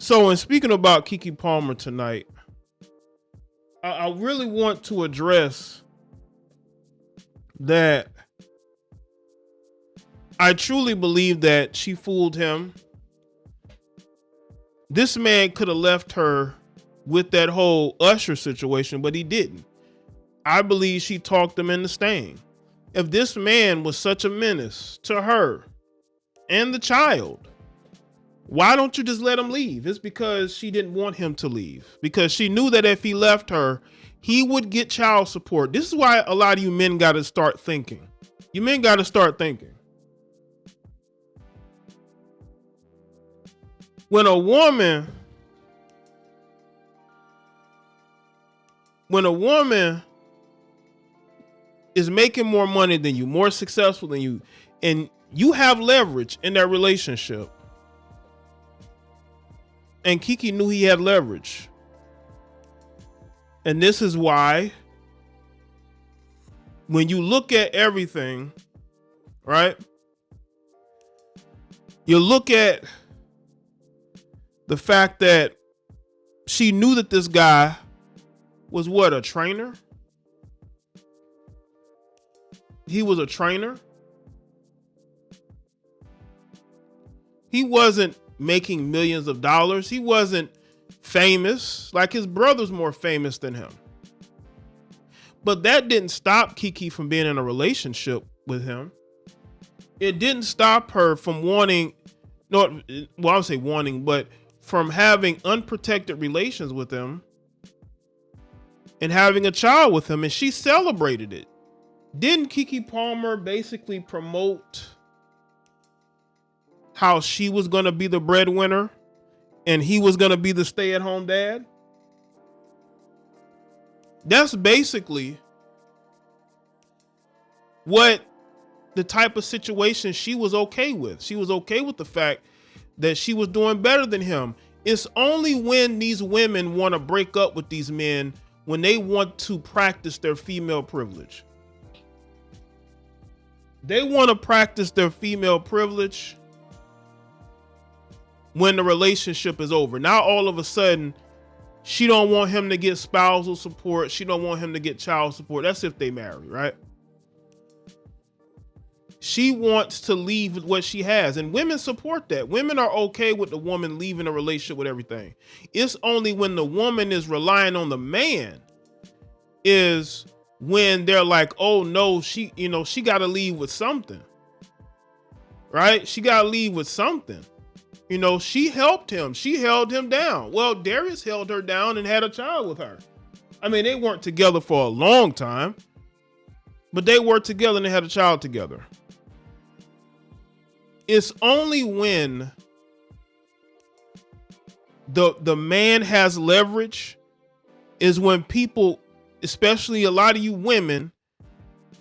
So, in speaking about Kiki Palmer tonight, I really want to address that I truly believe that she fooled him. This man could have left her with that whole Usher situation, but he didn't. I believe she talked him into staying. If this man was such a menace to her and the child, why don't you just let him leave? It's because she didn't want him to leave, because she knew that if he left her, he would get child support. This is why a lot of you men got to start thinking. You men got to start thinking. When a woman is making more money than you, more successful than you, and you have leverage in that relationship, and Kiki knew he had leverage, and this is why when you look at everything, right, you look at the fact that she knew that this guy was what, a trainer? He was a trainer. He wasn't making millions of dollars. He wasn't famous. Like, his brother's more famous than him. But that didn't stop Kiki from being in a relationship with him. It didn't stop her from wanting, no, well, I would say wanting, but from having unprotected relations with him and having a child with him, and she celebrated it. Didn't Kiki Palmer basically promote how she was going to be the breadwinner and he was going to be the stay-at-home dad? That's basically what the type of situation she was okay with. She was okay with the fact that she was doing better than him. It's only when these women want to break up with these men when they want to practice their female privilege. They want to practice their female privilege when the relationship is over. Now all of a sudden, she don't want him to get spousal support. She don't want him to get child support. That's if they marry, right? She wants to leave with what she has, and women support that. Women are okay with the woman leaving a relationship with everything. It's only when the woman is relying on the man is when they're like, oh no, she got to leave with something, right? She got to leave with something. She helped him. She held him down. Well, Darius held her down and had a child with her. I mean, they weren't together for a long time, but they were together and they had a child together. It's only when the man has leverage is when people, especially a lot of you women,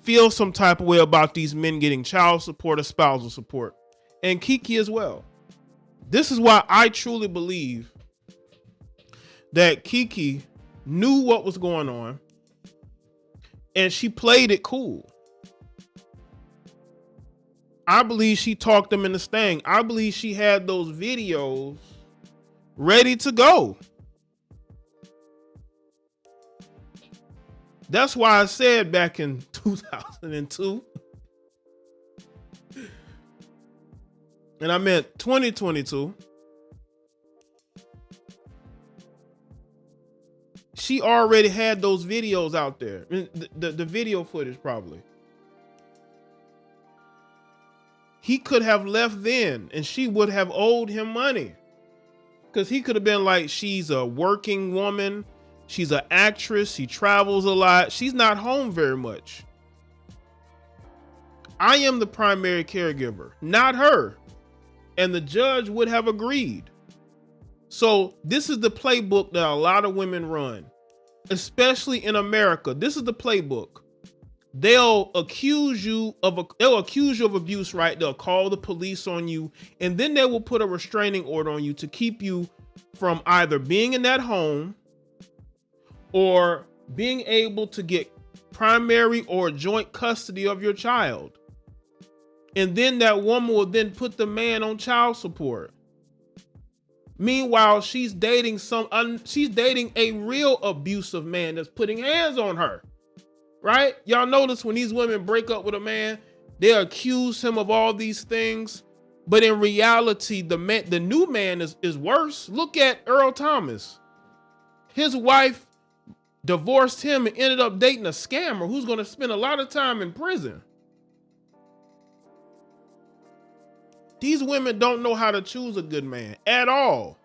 feel some type of way about these men getting child support or spousal support. And Kiki as well. This is why I truly believe that Kiki knew what was going on and she played it cool. I believe she talked them into staying. I believe she had those videos ready to go. That's why I said back in 2002, and I meant 2022, she already had those videos out there. The video footage probably. He could have left then and she would have owed him money. Because he could have been like, she's a working woman. She's an actress. She travels a lot. She's not home very much. I am the primary caregiver, not her. And the judge would have agreed. So this is the playbook that a lot of women run, especially in America. This is the playbook. They'll accuse you of abuse, right? They'll call the police on you, and then they will put a restraining order on you to keep you from either being in that home or being able to get primary or joint custody of your child. And then that woman will then put the man on child support. Meanwhile, she's dating she's dating a real abusive man that's putting hands on her. Right? Y'all notice when these women break up with a man, they accuse him of all these things, but in reality, the new man is worse. Look at Earl Thomas. His wife divorced him and ended up dating a scammer who's going to spend a lot of time in prison. These women don't know how to choose a good man at all.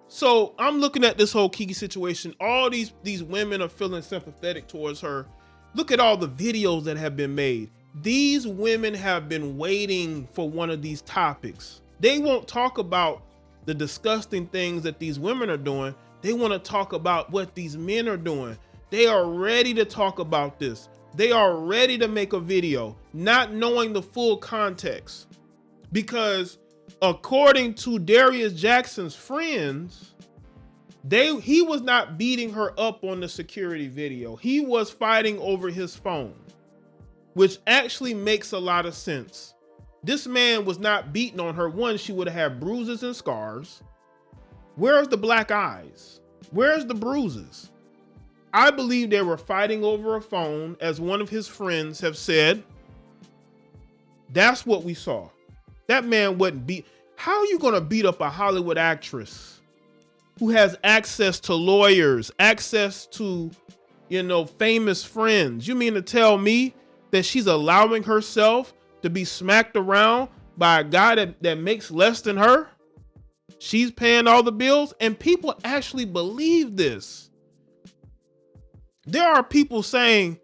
So I'm looking at this whole Kiki situation. All these women are feeling sympathetic towards her. Look at all the videos that have been made. These women have been waiting for one of these topics. They won't talk about the disgusting things that these women are doing. They want to talk about what these men are doing. They are ready to talk about this. They are ready to make a video, not knowing the full context. Because according to Darius Jackson's friends, he was not beating her up on the security video. He was fighting over his phone, which actually makes a lot of sense. This man was not beating on her. One, she would have had bruises and scars. Where's the black eyes? Where's the bruises? I believe they were fighting over a phone, as one of his friends have said. That's what we saw. That man wasn't beat. How are you going to beat up a Hollywood actress who has access to lawyers, access to, famous friends? You mean to tell me that she's allowing herself to be smacked around by a guy that makes less than her? She's paying all the bills, and people actually believe this. There are people saying,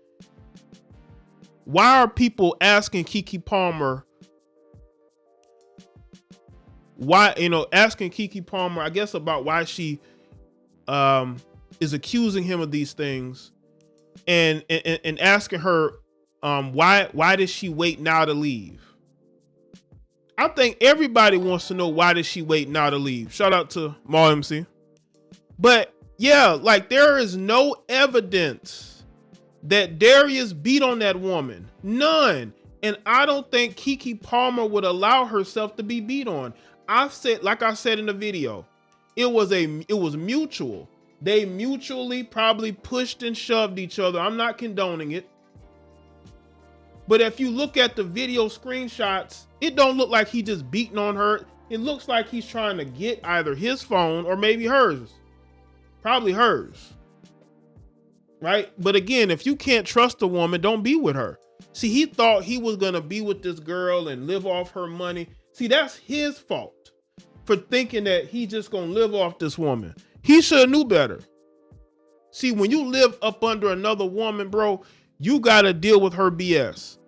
why are people asking Keke Palmer? Asking Keke Palmer, I guess, about why she is accusing him of these things, and asking her why did she wait now to leave? I think everybody wants to know, why did she wait now to leave? Shout out to Maul MC. But yeah, like, there is no evidence that Darius beat on that woman. None. And I don't think Keke Palmer would allow herself to be beat on. Like I said in the video, it was mutual. They mutually probably pushed and shoved each other. I'm not condoning it. But if you look at the video screenshots, it don't look like he just beating on her. It looks like he's trying to get either his phone or maybe hers. Probably hers. Right? But again, if you can't trust a woman, don't be with her. See, he thought he was going to be with this girl and live off her money. See, that's his fault for thinking that he just going to live off this woman. He should have knew better. See, when you live up under another woman, bro, you got to deal with her BS.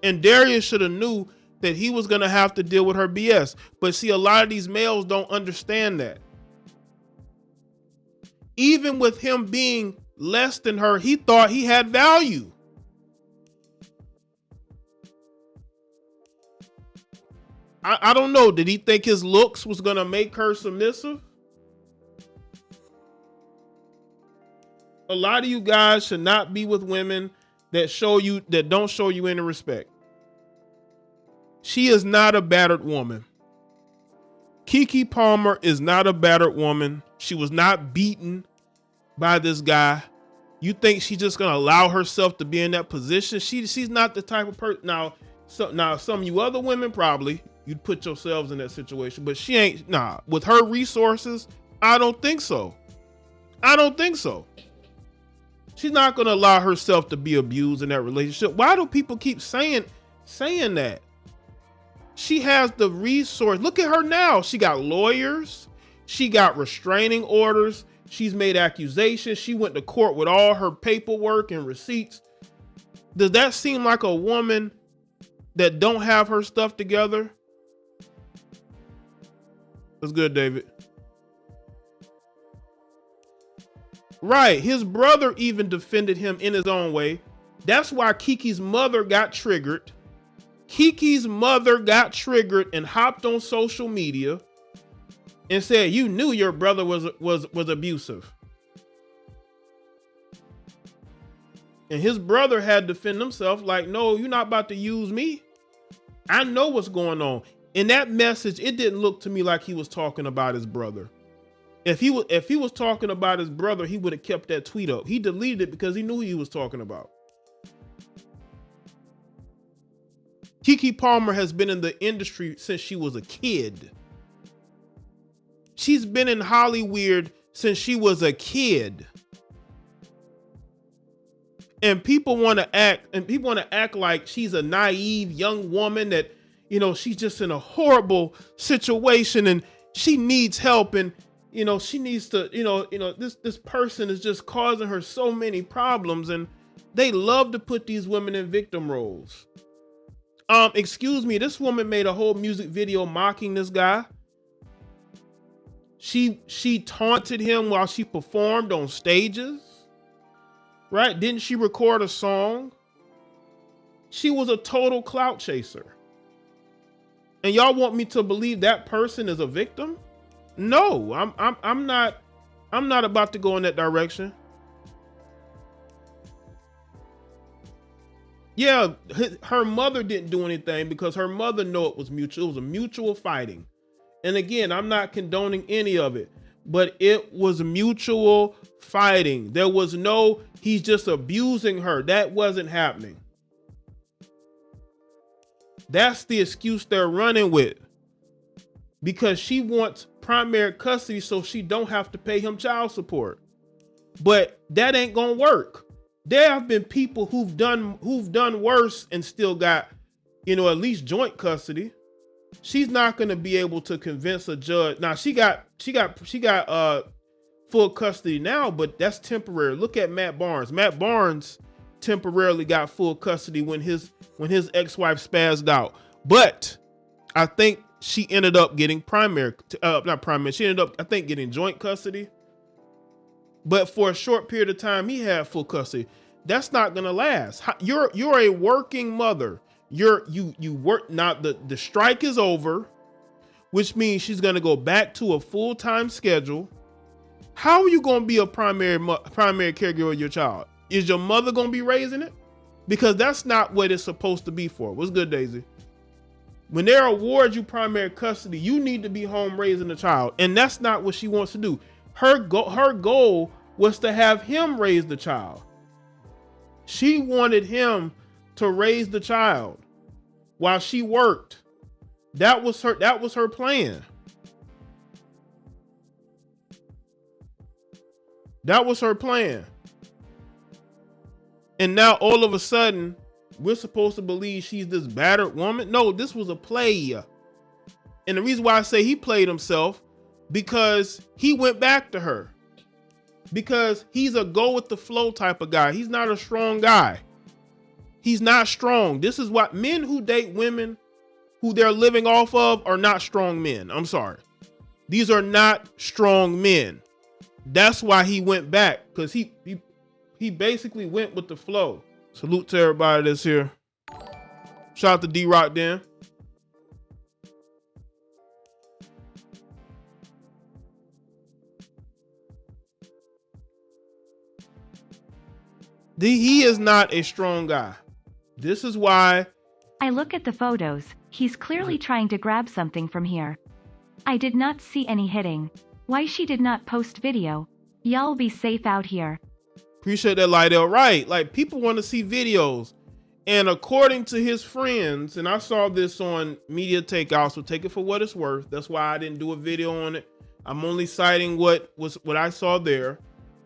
And Darius should have knew that he was going to have to deal with her BS. But see, a lot of these males don't understand that. Even with him being less than her, he thought he had value. I don't know. Did he think his looks was going to make her submissive? A lot of you guys should not be with women that don't show you any respect. She is not a battered woman. Keke Palmer is not a battered woman. She was not beaten by this guy. You think she's just gonna allow herself to be in that position? She's not the type of person. Now some of you other women, probably you'd put yourselves in that situation, but she ain't. Nah, with her resources, I don't think so. I don't think so. She's not gonna allow herself to be abused in that relationship. Why do people keep saying that? She has the resource. Look at her now. She got lawyers. She got restraining orders. She's made accusations. She went to court with all her paperwork and receipts. Does that seem like a woman that don't have her stuff together? That's good, David. Right. His brother even defended him in his own way. That's why Kiki's mother got triggered. Kiki's mother got triggered and hopped on social media and said, you knew your brother was abusive. And his brother had to defend himself like, no, you're not about to use me. I know what's going on. In that message, it didn't look to me like he was talking about his brother. If he was talking about his brother, he would have kept that tweet up. He deleted it because he knew who he was talking about. Kiki Palmer has been in the industry since she was a kid. She's been in Hollywood since she was a kid. And people want to act like she's a naive young woman that, you know, she's just in a horrible situation and she needs help, and you know, she needs to, this person is just causing her so many problems, and they love to put these women in victim roles. Excuse me, this woman made a whole music video mocking this guy. She taunted him while she performed on stages. Right? Didn't she record a song? She was a total clout chaser. And y'all want me to believe that person is a victim? No, I'm not about to go in that direction. Yeah, her mother didn't do anything because her mother knew it was mutual. It was a mutual fighting. And again, I'm not condoning any of it, but it was mutual fighting. There was no, he's just abusing her. That wasn't happening. That's the excuse they're running with, because she wants primary custody so she don't have to pay him child support. But that ain't gonna work. There have been people who've done worse and still got, at least joint custody. She's not going to be able to convince a judge. Now she got full custody now, but that's temporary. Look at Matt Barnes. Matt Barnes temporarily got full custody when his ex-wife spazzed out. But I think she ended up getting She ended up, I think, getting joint custody. But for a short period of time, he had full custody. That's not going to last. You're a working mother. You work now. The strike is over, which means she's going to go back to a full-time schedule. How are you going to be a primary caregiver of your child? Is your mother going to be raising it? Because that's not what it's supposed to be for. What's good, Daisy? When they award you primary custody, you need to be home raising the child, and that's not what she wants to do. Her goal was to have him raise the child. She wanted him to raise the child while she worked. That was her plan. That was her plan. And now all of a sudden, we're supposed to believe she's this battered woman. No, this was a play. And the reason why I say he played himself, because he went back to her. Because he's a go with the flow type of guy. He's not a strong guy. He's not strong. This is what men who date women who they're living off of are not strong men. I'm sorry. These are not strong men. That's why he went back, because he basically went with the flow. Salute to everybody that's here. Shout out to D-Rock then. He is not a strong guy. This is why. I look at the photos. He's clearly trying to grab something from here. I did not see any hitting. Why she did not post video? Y'all be safe out here. Appreciate that, Lydell. Right. Like, people want to see videos. And according to his friends, and I saw this on Media Takeout, so take it for what it's worth. That's why I didn't do a video on it. I'm only citing what I saw there.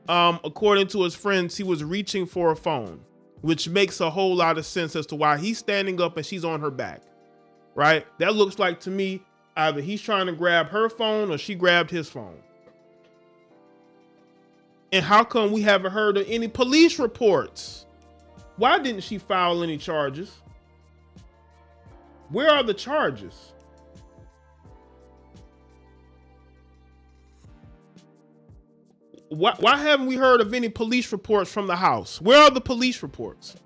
According to his friends, he was reaching for a phone, which makes a whole lot of sense as to why he's standing up and she's on her back, right? That looks like to me, either he's trying to grab her phone or she grabbed his phone. And how come we haven't heard of any police reports? Why didn't she file any charges? Where are the charges? Why haven't we heard of any police reports from the house? Where are the police reports?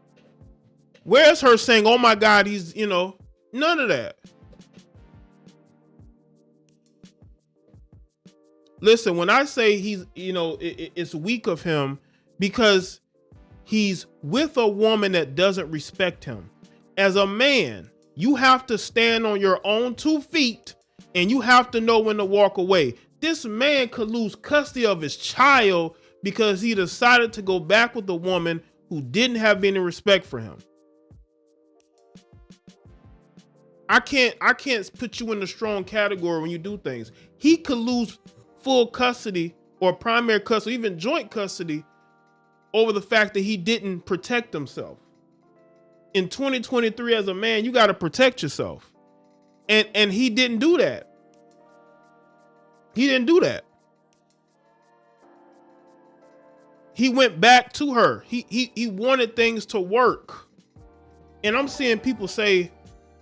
Where's her saying, oh my God, he's, none of that. Listen, when I say he's, it's weak of him because he's with a woman that doesn't respect him. As a man, You have to stand on your own 2 feet and you have to know when to walk away. This man could lose custody of his child because he decided to go back with a woman who didn't have any respect for him. I can't put you in the strong category when you do things. He could lose full custody or primary custody, even joint custody, over the fact that he didn't protect himself. In 2023, as a man, you got to protect yourself. And he didn't do that. He didn't do that. He went back to her. He wanted things to work. And I'm seeing people say,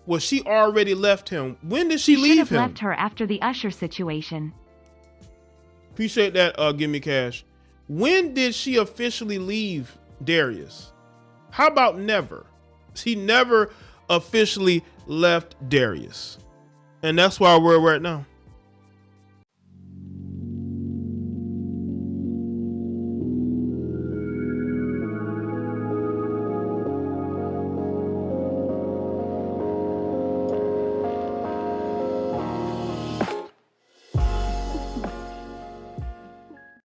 well, she already left him. When did she leave him? Should have left her after the Usher situation. Appreciate that, Give Me Cash. When did she officially leave Darius? How about never? She never officially left Darius. And that's why we're right now.